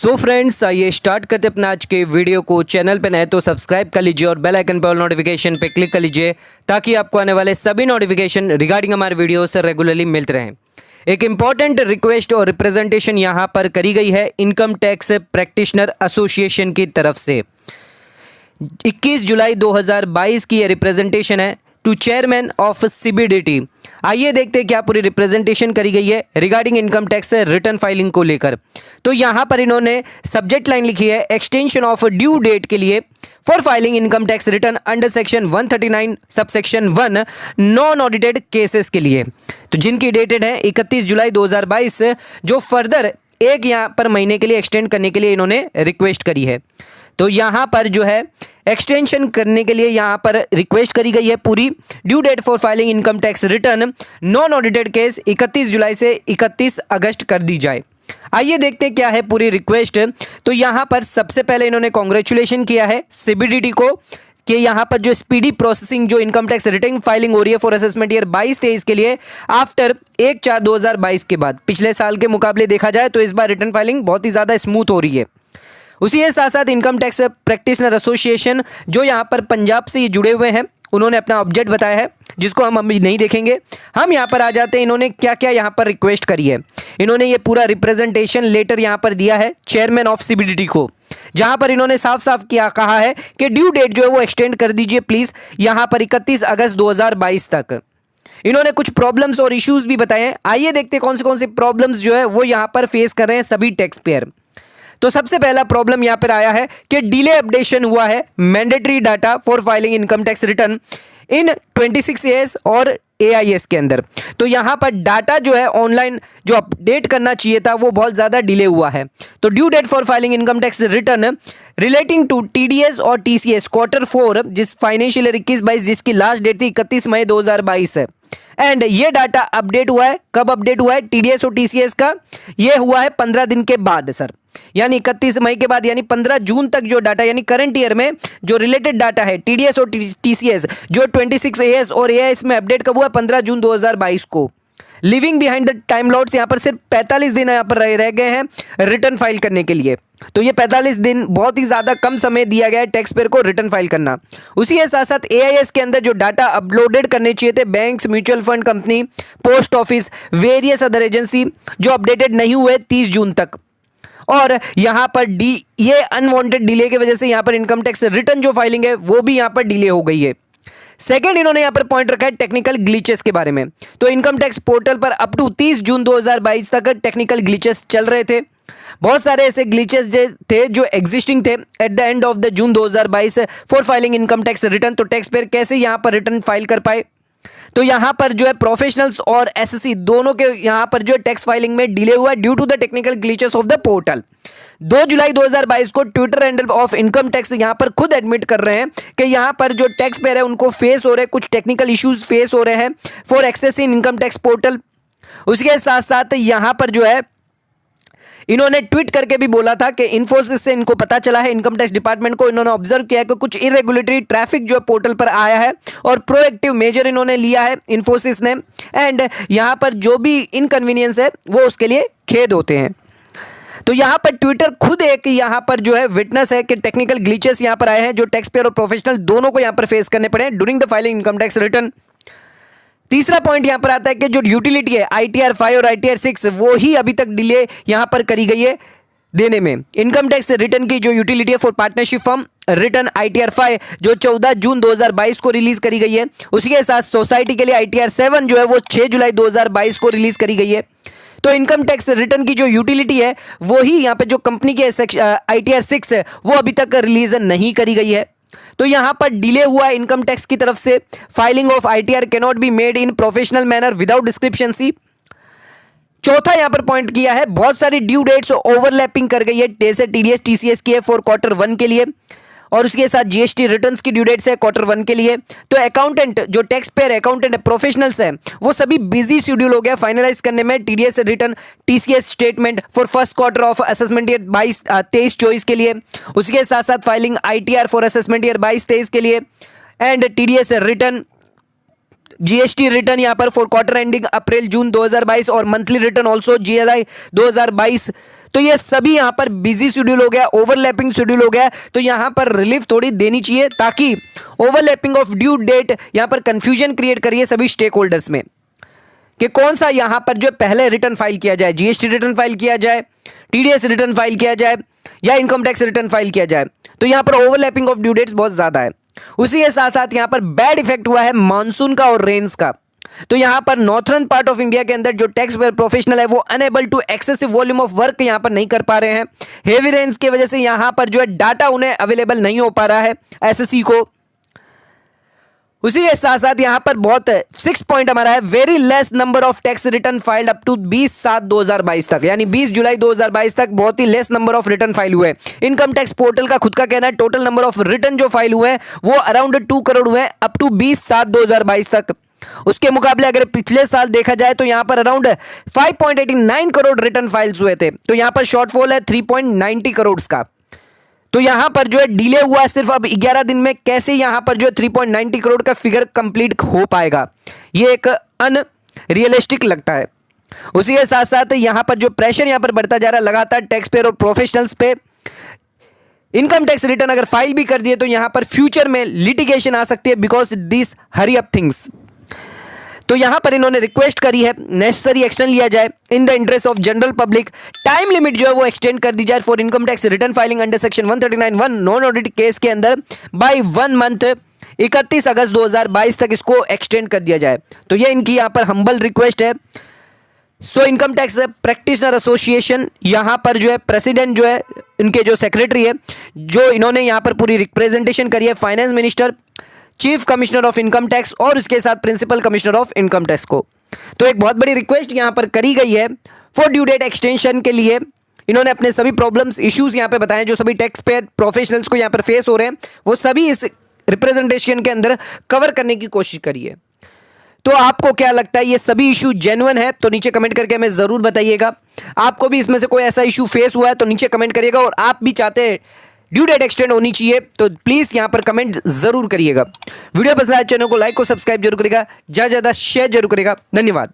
So friends, आइए start करते अपना आज के वीडियो को। चैनल पे नए तो सब्सक्राइब कर लीजिए और बेल आइकन पर ऑल नोटिफिकेशन पे क्लिक कर लीजिए ताकि आपको आने वाले सभी नोटिफिकेशन रिगार्डिंग हमारे वीडियो से रेगुलरली मिलते रहें। एक इंपॉर्टेंट रिक्वेस्ट और रिप्रेजेंटेशन यहाँ पर करी गई है इनकम टैक्स प्रैक्टिशनर एसोसिएशन की तरफ से। 21 जुलाई 2022 की ये रिप्रेजेंटेशन है टू चेयरमैन ऑफ सीबीडीटी। आइए देखते हैं क्या पूरी रिप्रेजेंटेशन करी गई है regarding income tax return filing को लेकर। तो यहाँ पर इन्होंने सब्जेक्ट लाइन लिखी है एक्सटेंशन ऑफ ड्यू डेट के लिए for filing income tax return under section 139 subsection 1 non audited cases के लिए। तो जिनकी डेटेड है 31 जुलाई 2022, जो फर्दर एक यहाँ पर महीने के लिए एक्सटेंड करने के लिए इन्होंने रिक्वेस्ट करी है। तो यहाँ पर जो है एक्सटेंशन करने के लिए यहाँ पर रिक्वेस्ट करी गई है पूरी due date for filing income tax return non audited case 31 जुलाई से 31 अगस्त कर दी जाए। आइए देखते हैं क्या है पूरी रिक्वेस्ट। तो यहाँ पर सबसे पहले इन्होंने कॉन्ग्रेचुलेशन किया है सीबीडीटी को कि यहाँ पर जो स्पीडी प्रोसेसिंग जो इनकम टैक्स रिटर्न फाइलिंग हो रही है फॉर असेसमेंट ईयर 22-23 के लिए आफ्टर 1/4/2022 के बाद पिछले साल के मुकाबले देखा जाए तो इस बार रिटर्न फाइलिंग बहुत ही ज़्यादा स्मूथ हो रही है। उसी के साथ साथ इनकम टैक्स प्रैक्टिशनर एसोसिएशन जो यहाँ पर पंजाब से ये जुड़े हुए हैं, उन्होंने अपना ऑब्जेक्ट बताया है जिसको हम अभी नहीं देखेंगे। हम यहाँ पर आ जाते हैं, इन्होंने क्या क्या यहाँ पर रिक्वेस्ट करी है। इन्होंने ये पूरा रिप्रेजेंटेशन लेटर यहाँ पर दिया है चेयरमैन ऑफ सीबीडीटी को, जहाँ पर इन्होंने साफ साफ किया कहा है कि ड्यू डेट जो है वो एक्सटेंड कर दीजिए प्लीज़ यहाँ पर 31 अगस्त 2022 तक। इन्होंने कुछ प्रॉब्लम्स और इश्यूज भी बताए हैं। आइए देखते हैं कौन से प्रॉब्लम्स जो है वो यहाँ पर फेस कर रहे हैं सभी टैक्स पेयर। तो सबसे पहला प्रॉब्लम यहां पर आया है कि डिले अपडेशन हुआ है mandatory data for filing income tax return in 26AS और AIS के अंदर। तो यहां पर डाटा जो है ऑनलाइन जो अपडेट करना चाहिए था वो बहुत ज़्यादा डिले हुआ है। तो due date for filing income tax return relating to TDS और TCS Q4 जिस फाइनेंशियल ईयर 21-22 जिसकी लास्ट डेट थी 31 मई 2022 है। एंड ये डाटा अपडेट हुआ है, कब अपडेट हुआ है TDS और TCS का? ये हुआ है 15 दिन के बाद सर, यानी 31 मई के बाद, यानी 15 जून तक जो डाटा यानी करंट ईयर में जो रिलेटेड डाटा है TDS और TCS जो 26AS और AIS में अपडेट कब हुआ? 15 जून 2022 को। Living behind the time lots यहाँ पर सिर्फ 45 दिन यहाँ पर रह गए हैं रिटर्न फाइल करने के लिए। तो ये 45 दिन बहुत ही ज़्यादा कम समय दिया गया है टैक्स पेयर को रिटर्न फाइल करना। उसी के साथ साथ AIS के अंदर जो डाटा अपलोडेड करने चाहिए थे banks, mutual fund company, post office, various other agency जो अपडेटेड नहीं हुए 30 जून तक। और यहाँ पर ये अनवांटेड डिले की वजह से यहाँ पर इनकम टैक्स रिटर्न जो फाइलिंग है वो भी यहाँ पर डिले हो गई है। सेकंड इन्होंने यहाँ पर पॉइंट रखा है टेक्निकल ग्लिचेस के बारे में। तो इनकम टैक्स पोर्टल पर अप टू 30 जून 2022 तक टेक्निकल ग्लिचेस चल रहे थे। बहुत सारे ऐसे ग्लिचेस थे जो एग्जिस्टिंग थे at the end of the June 2022 for filing income tax return. तो टैक्स पेयर कैसे यहाँ पर रिटर्न फाइल कर पाए? तो यहाँ पर जो है प्रोफेशनल्स और एसएससी दोनों के यहाँ पर जो है टैक्स फाइलिंग में डिले हुआ due to the technical glitches of the portal. 2 जुलाई 2022 को Twitter handle of income tax यहाँ पर खुद एडमिट कर रहे हैं कि यहाँ पर जो टैक्स पेयर है उनको फेस हो रहे कुछ टेक्निकल इश्यूज फेस हो रहे हैं for access in income tax portal. उसके साथ साथ यहाँ पर जो है इन्होंने ट्वीट करके भी बोला था कि इन्फोसिस से इनको पता चला है, इनकम टैक्स डिपार्टमेंट को इन्होंने ऑब्जर्व किया कि कुछ इरेगुलेटरी ट्रैफिक जो है पोर्टल पर आया है और प्रोएक्टिव मेजर इन्होंने लिया है इन्फोसिस ने। एंड यहाँ पर जो भी इनकन्वीनियंस है वो उसके लिए खेद होते हैं। तो यहाँ पर ट्विटर खुद एक यहाँ पर जो है विटनेस है कि टेक्निकल ग्लिचेस यहाँ पर आए हैं जो टैक्स पेयर और प्रोफेशनल दोनों को यहाँ पर फेस करने पड़े during the filing income tax return. तीसरा पॉइंट यहां पर आता है कि जो यूटिलिटी है ITR 5 और ITR 6 वो ही अभी तक डिले यहां पर करी गई है देने में। इनकम टैक्स रिटर्न की जो यूटिलिटी है for partnership firm return ITR 5 जो 14 जून 2022 को रिलीज करी गई है। उसी के साथ सोसाइटी के लिए ITR 7 जो है वो 6 जुलाई 2022 को रिलीज करी गई है। तो इनकम टैक्स रिटर्न की जो यूटिलिटी है वो ही यहाँ पे जो कंपनी के ITR 6 है वो अभी तक रिलीज नहीं करी गई है। तो यहां पर डिले हुआ है इनकम टैक्स की तरफ से। Filing of ITR can not be made in professional manner without description c. चौथा यहां पर पॉइंट किया है बहुत सारी ड्यू डेट्स ओवरलैपिंग कर गई है जैसे TDS TCS की है फॉर Q1 के लिए और उसके साथ GST रिटर्न्स की ड्यू डेट्स है Q1 के लिए। तो अकाउंटेंट जो टैक्स पेयर अकाउंटेंट प्रोफेशनल्स है वो सभी बिजी शेड्यूल हो गया फाइनलाइज करने में TDS return TCS statement for first quarter of assessment year 23-24 के लिए। उसके साथ साथ filing ITR for assessment year 22-23 के लिए and TDS return GST return यहाँ पर फॉर क्वार्टर एंडिंग अप्रैल जून 2022 और मंथली रिटर्न ऑल्सो GLI 2022 तो ये सभी यहां पर बिजी शेड्यूल हो गया, ओवरलैपिंग शेड्यूल हो गया, तो यहां पर रिलीफ थोड़ी देनी चाहिए ताकि ओवरलैपिंग ऑफ ड्यू डेट यहां पर कंफ्यूजन क्रिएट करिए सभी स्टेक होल्डर्स में कि कौन सा यहां पर जो पहले रिटर्न फाइल किया जाए, जीएसटी रिटर्न फाइल किया जाए, टीडीएस रिटर्न फाइल किया जाए या इनकम टैक्स रिटर्न फाइल किया जाए। तो यहां पर ओवरलैपिंग ऑफ ड्यू डेट्स बहुत ज्यादा है। उसी के साथ साथ यहां पर बैड इफेक्ट हुआ है मानसून का और रेन्स का। तो यहां पर नॉर्थर्न पार्ट ऑफ इंडिया के अंदर जो टैक्स पेयर प्रोफेशनल है वो unable to excessive volume of work यहां पर नहीं कर पा रहे हैं। हेवी रेन्स की वजह से यहां पर जो है डाटा उन्हें अवेलेबल नहीं हो पा रहा है एसएससी को। उसी के साथ साथ यहां पर बहुत 6 पॉइंट हमारा है, very less number of tax return filed up to 20/7/2022 तक, यानी 20 जुलाई 2022 तक बहुत ही less number of return file हुए। इनकम टैक्स पोर्टल का खुद का कहना है टोटल नंबर ऑफ रिटर्न जो फाइल हुए हैं वो अराउंड 2 करोड़ हुए अप टू 20/7/2022 तक। उसके मुकाबले अगर पिछले साल देखा जाए तो यहां पर अराउंड 5.89 करोड़ रिटर्न फाइल्स हुए थे। तो यहां पर शॉर्टफॉल है 3.90 करोड़ का। तो यहां पर जो है डिले हुआ है सिर्फ अब 11 दिन में, कैसे यहां पर जो है 3.90 करोड़ का फिगर कंप्लीट हो पाएगा, ये एक अनरियलिस्टिक लगता है। उसी के साथ साथ यहां पर जो प्रेशर यहां पर बढ़ता जा रहा है लगातार टैक्स पेयर और प्रोफेशनल्स पे, इनकम टैक्स रिटर्न अगर फाइल भी कर दिए तो यहां पर फ्यूचर में लिटिगेशन आ सकती है because this hurry up things. तो यहां पर इन्होंने रिक्वेस्ट करी है नेसेसरी एक्शन लिया जाए in the interest of general public. Time limit जो है वो एक्सटेंड कर दी जाए for income tax return filing under section 139(1) non audit case के अंदर बाय 1 मंथ 31 अगस्त 2022 तक इसको एक्सटेंड कर दिया जाए। तो ये इनकी यहां पर हम्बल रिक्वेस्ट है। So income tax practitioner association यहां पर जो है प्रेसिडेंट जो है इनके जो सेक्रेटरी है, जो इन्होंने यहां पर पूरी रिप्रेजेंटेशन करी है finance minister, chief commissioner of income tax और उसके साथ principal commissioner of income tax को। तो एक बहुत बड़ी रिक्वेस्ट यहां पर करी गई है फॉर ड्यू डेट एक्सटेंशन के लिए। इन्होंने अपने सभी प्रॉब्लम्स इश्यूज यहां पे बताए जो सभी टैक्स पेयर प्रोफेशनल्स को यहां पर फेस हो रहे हैं, वो सभी इस रिप्रेजेंटेशन के अंदर कवर करने की कोशिश करी है। तो आपको क्या लगता है ये सभी इशू जेन्युइन है? तो नीचे कमेंट करके हमें जरूर बताइएगा। आपको भी इसमें से कोई ऐसा इशू फेस हुआ है तो नीचे कमेंट करिएगा, और आप भी चाहते हैं ड्यू डेट एक्सटेंड होनी चाहिए तो प्लीज यहां पर कमेंट जरूर करिएगा। वीडियो पसंद आए चैनल को लाइक और सब्सक्राइब जरूर करेगा, ज्यादा से ज्यादा शेयर जरूर करेगा। धन्यवाद।